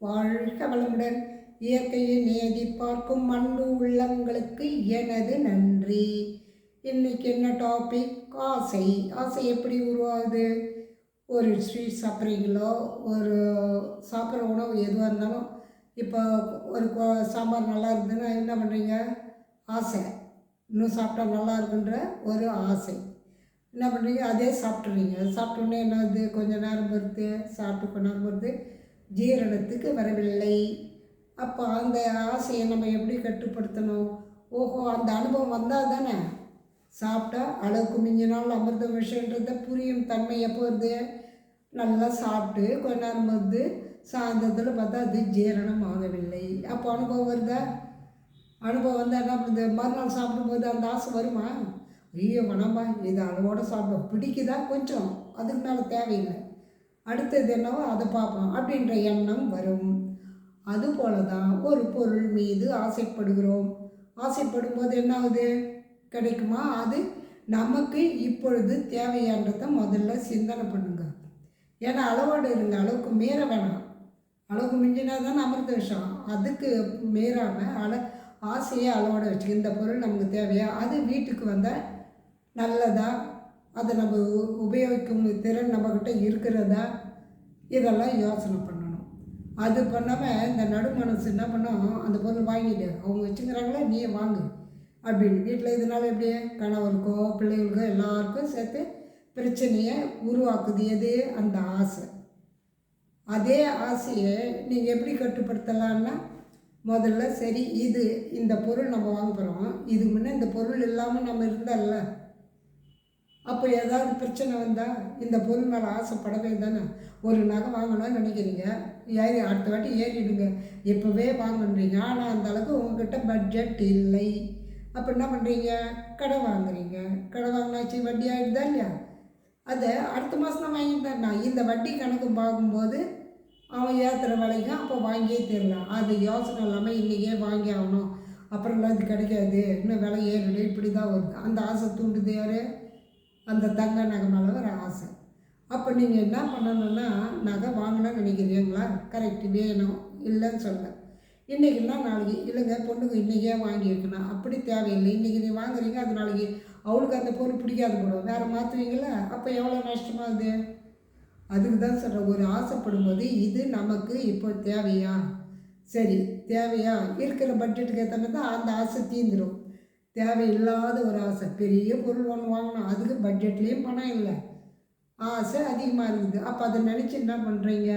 வாழ்க வளமுடன். இயற்கையை நேதி பார்க்கும் அன்பு உள்ளங்களுக்கு எனது நன்றி. இன்னைக்கு என்ன டாபிக்? ஆசை. ஆசை எப்படி உருவாகுது? ஒரு ஸ்வீட் சாப்பிட்றீங்களோ, ஒரு சாப்பிட்ற உணவு எதுவாக இருந்தாலும், இப்போ ஒரு சாம்பார் நல்லா இருந்ததுன்னா என்ன பண்ணுறீங்க? ஆசை, இன்னும் சாப்பிட்டா நல்லா இருக்குன்ற ஒரு ஆசை. என்ன பண்ணுறீங்க? அதே சாப்பிட்றீங்க. சாப்பிட்டோன்னே என்னது, கொஞ்சம் நேரம் பொறுத்து சாப்பிட்டு கொஞ்ச நேரம் பொறுத்து ஜீரணத்துக்கு வரவில்லை. அப்போ அந்த ஆசையை நம்ம எப்படி கட்டுப்படுத்தணும்? ஓஹோ, அந்த அனுபவம் வந்தால் தானே சாப்பிட்டா அளவுக்கு மிஞ்சினால் அமிர்த விஷயன்றத புரியும் தன்மை எப்போ வருது? நல்லா சாப்பிட்டு கொஞ்ச நேரம் வந்து சாயந்தரத்தில் பார்த்தா அது ஜீரணம் ஆகவில்லை. அப்போ அனுபவம் வருதா? அனுபவம் வந்தால் என்ன பண்ணுது? மறுநாள் சாப்பிடும்போது அந்த ஆசை வருமா? ஐயோ வேணாம்பா, இது அளவோடு சாப்பிட பிடிக்குதா கொஞ்சம், அதுக்கு மேலே தேவையில்லை, அடுத்தது என்னவோ அதை பார்ப்போம் அப்படின்ற எண்ணம் வரும். அதுபோல தான் ஒரு பொருள் மீது ஆசைப்படுகிறோம். ஆசைப்படும் போது என்ன ஆகுது? கிடைக்குமா? அது நமக்கு இப்பொழுது தேவையான்றதை முதல்ல சிந்தனை பண்ணுங்க. ஏன்னா அளவோடு இருங்க, அளவுக்கு மீற வேணாம். அளவுக்கு மிஞ்சினா தானே அமிர்த விஷயம். அதுக்கு மீறாமல் ஆசையை அளவோடு வச்சுக்க. இந்த பொருள் நமக்கு தேவையா? அது வீட்டுக்கு வந்தால் நல்லதா? அதை நம்ம உபயோகிக்கும் திறன் நம்மக்கிட்ட இருக்கிறதா? இதெல்லாம் யோசனை பண்ணணும். அது பண்ணாமல் இந்த நடுமனசு என்ன பண்ணோம்? அந்த பொருள் வாங்கிட்டு அவங்க வச்சுக்கிறாங்களே, நீயே வாங்கு அப்படின்னு வீட்டில் இதனால் எப்படி கணவருக்கோ பிள்ளைகளுக்கோ எல்லாருக்கும் சேர்த்து பிரச்சனையை உருவாக்குது. எது? அந்த ஆசை. அதே ஆசையை நீங்கள் எப்படி கட்டுப்படுத்தலான்னா, முதல்ல சரி, இந்த பொருள் நம்ம வாங்க போகிறோம், இதுக்கு முன்னே இந்த பொருள் இல்லாமல் நம்ம இருந்தால, அப்போ ஏதாவது பிரச்சனை வந்தால் இந்த பொருள் மேலே ஆசைப்படவே தானே. ஒரு நகை வாங்கணும்னு நினைக்கிறீங்க, அடுத்த வாட்டி ஏறிடுங்க, இப்போவே வாங்கன்றீங்க. ஆனால் அந்த அளவுக்கு உங்கள்கிட்ட பட்ஜெட் இல்லை. அப்போ என்ன பண்ணுறீங்க? கடை வாங்குறீங்க. கடை வாங்கினாச்சு வட்டி ஆகிடுதா இல்லையா? அதை அடுத்த மாதம் தான் வாங்கிட்டான். நான் இந்த வட்டி கணக்கு பார்க்கும்போது அவன் ஏற்றுற விலைக்கு அப்போ வாங்கியே தரலாம். அது யோசனை இல்லாமல் இன்றைக்கே வாங்கி ஆகணும், அப்புறம்லாம் இது கிடைக்காது, இன்னும் விலை ஏறல, இப்படி தான் வருது. அந்த ஆசை தூண்டுது யார்? அந்த தங்க நகை மேலே வர ஆசை. அப்போ நீங்கள் என்ன பண்ணணுன்னா, நகை வாங்கணும்னு நினைக்கிறீங்களா? கரெக்டு, வேணும், இல்லைன்னு சொல்ல. இன்றைக்கின்னா நாளைக்கு இல்லைங்க, பொண்ணுக்கு இன்றைக்கே வாங்கி வைக்கணும், அப்படி தேவையில்லை. இன்றைக்கி நீ வாங்குறீங்க, அது நாளைக்கு அவளுக்கு அந்த பொருள் பிடிக்காது போடும், வேறு மாற்றுவீங்களா? அப்போ எவ்வளோ நஷ்டமாகுது? அதுக்கு தான் சொல்கிறேன், ஒரு ஆசைப்படும் போது இது நமக்கு இப்போ தேவையா? சரி, தேவையா? இருக்கிற பட்ஜெட்டுக்கு ஏற்ற மாதிரி தான் அந்த ஆசை தீந்துடும். தேவையில்லாத ஒரு ஆசை, பெரிய பொருள் ஒன்று வாங்கணும், அதுக்கு பட்ஜெட்லேயும் பணம் இல்லை, ஆசை அதிகமாக இருக்குது. அப்போ அதை நினச்சி என்ன பண்ணுறீங்க?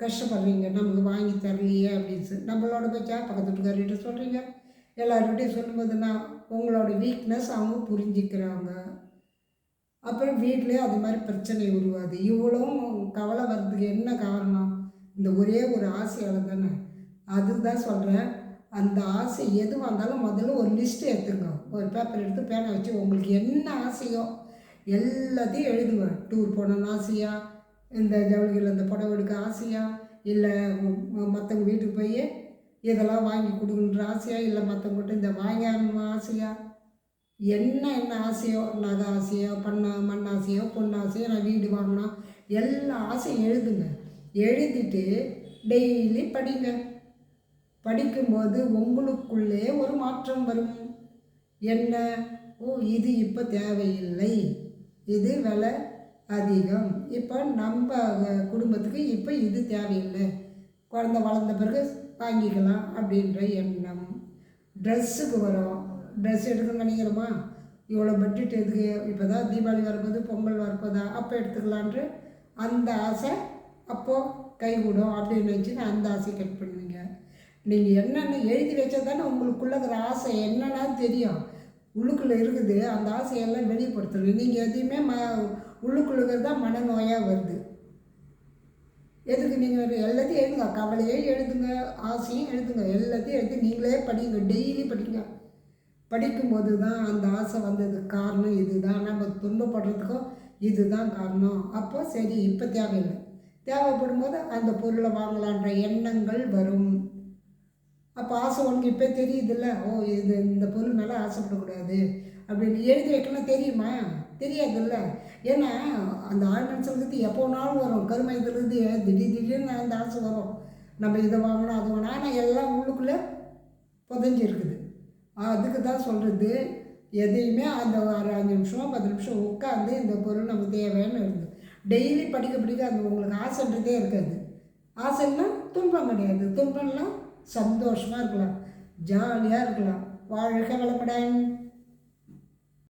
கஷ்டப்படுறீங்க, நமக்கு வாங்கி தரலையே அப்படின்னு சொல்லி. நம்மளோட பச்சா பக்கத்து வீட்டுக்காரர்கிட்ட சொல்கிறீங்க, எல்லாருக்கிட்டையும் சொல்லும்போதுன்னா உங்களோட வீக்னஸ் அவங்க புரிஞ்சிக்கிறாங்க. அப்புறம் வீட்டிலே அது மாதிரி பிரச்சனை உருவாது. இவ்வளோ கவலை வர்றதுக்கு என்ன காரணம்? இந்த ஒரே ஒரு ஆசையால் தானே. அதுதான் சொல்கிறேன், அந்த ஆசை எதுவாக இருந்தாலும் முதல்ல ஒரு லிஸ்ட்டு எடுத்துங்க. ஒரு பேப்பர் எடுத்து பேனை வச்சு உங்களுக்கு என்ன ஆசையோ எல்லாத்தையும் எழுதுங்க. டூர் போகணுன்னு ஆசையா? இந்த ஜவுளிகள் இந்த புடவை எடுக்க ஆசையா? இல்லை மற்றவங்க வீட்டுக்கு போய் இதெல்லாம் வாங்கி கொடுக்குன்ற ஆசையா? இல்லை மற்றவங்ககிட்ட இந்த வாங்கணும் ஆசையா? என்ன ஆசையோ, நகை ஆசையோ, மண் ஆசையோ, பொண்ணு ஆசையோ, நான் வீடு வாங்கணும், எல்லா ஆசையும் எழுதுங்க. எழுதிட்டு டெய்லி படிங்க. படிக்கும்போது உங்களுக்குள்ளே ஒரு மாற்றம் வரும். என்ன? ஓ, இது இப்போ தேவையில்லை, இது விலை அதிகம், இப்போ நம்ம குடும்பத்துக்கு இப்போ இது தேவையில்லை, குழந்த வளர்ந்த பிறகு வாங்கிக்கலாம் அப்படின்ற எண்ணம். ட்ரெஸ்ஸுக்கு வரும். ட்ரெஸ் எடுக்கணும்னு நினைக்கிறோமா? இவ்வளோ பட்ஜெட் எதுக்கு? இப்போ தான் தீபாவளி வரப்போது, பொங்கல் வரப்போதா, அப்போ எடுத்துக்கலான்ட்டு அந்த ஆசை அப்போது கைகூடும் அப்படின்னு நினச்சி அந்த ஆசையை கட் பண்ணுவீங்க. நீங்கள் என்னென்ன எழுதி வச்சா தானே உங்களுக்குள்ளே இருக்கிற ஆசை என்னன்னா தெரியும். உள்ளுக்குள்ளே இருக்குது, அந்த ஆசையெல்லாம் வெளிப்படுத்தணும். நீங்கள் எதையுமே உள்ளுக்குள்ளே இருக்கிறது தான் மனநோயாக வருது. எதுக்கு? நீங்கள் எல்லாத்தையும் எழுதுங்க, கவலையே எழுதுங்க, ஆசையும் எழுதுங்க, எல்லாத்தையும் எழுதி நீங்களே படிங்க, டெய்லி படிங்க. படிக்கும்போது தான் அந்த ஆசை வந்ததுக்கு காரணம் இது தான், நம்ம துன்பப்படுறதுக்கும் இது தான் காரணம். அப்போ சரி, இப்போ தேவையில்லை, தேவைப்படும் போது அந்த பொருளை வாங்கலான்ற எண்ணங்கள் வரும். அப்போ ஆசை உனக்கு இப்போ தெரியுதுல்ல, ஓ இந்த பொருள் மேலே ஆசைப்படக்கூடாது அப்படின்னு எழுதி வைக்கணும். தெரியுமா? தெரியாதுல்ல. ஏன்னா அந்த ஆழ்மனசுலேருந்து எப்போ வேணாலும் வரும். கருமையத்துலேருந்து திடீர்னு அந்த ஆசை வரும். நம்ம இதை வாங்கணும் அது வாங்கணும், ஆனால் எல்லாம் உள்ளுக்குள்ளே புதஞ்சிருக்குது. அதுக்கு தான் சொல்கிறது, எதையுமே அந்த ஒரு 5 நிமிஷமோ 10 நிமிஷம் உட்காந்து இந்த பொருள் நமக்கு தேவைன்னு இருக்குது. டெய்லி படிக்க படிக்க அந்த உங்களுக்கு ஆசைன்றதே இருக்காது. ஆசைன்னா துன்பம் கிடையாது, துன்பம்லாம் சந்தோஷமாக இருக்கலாம், ஜாலியாக இருக்கலாம். வாழ்க வளமுடன்.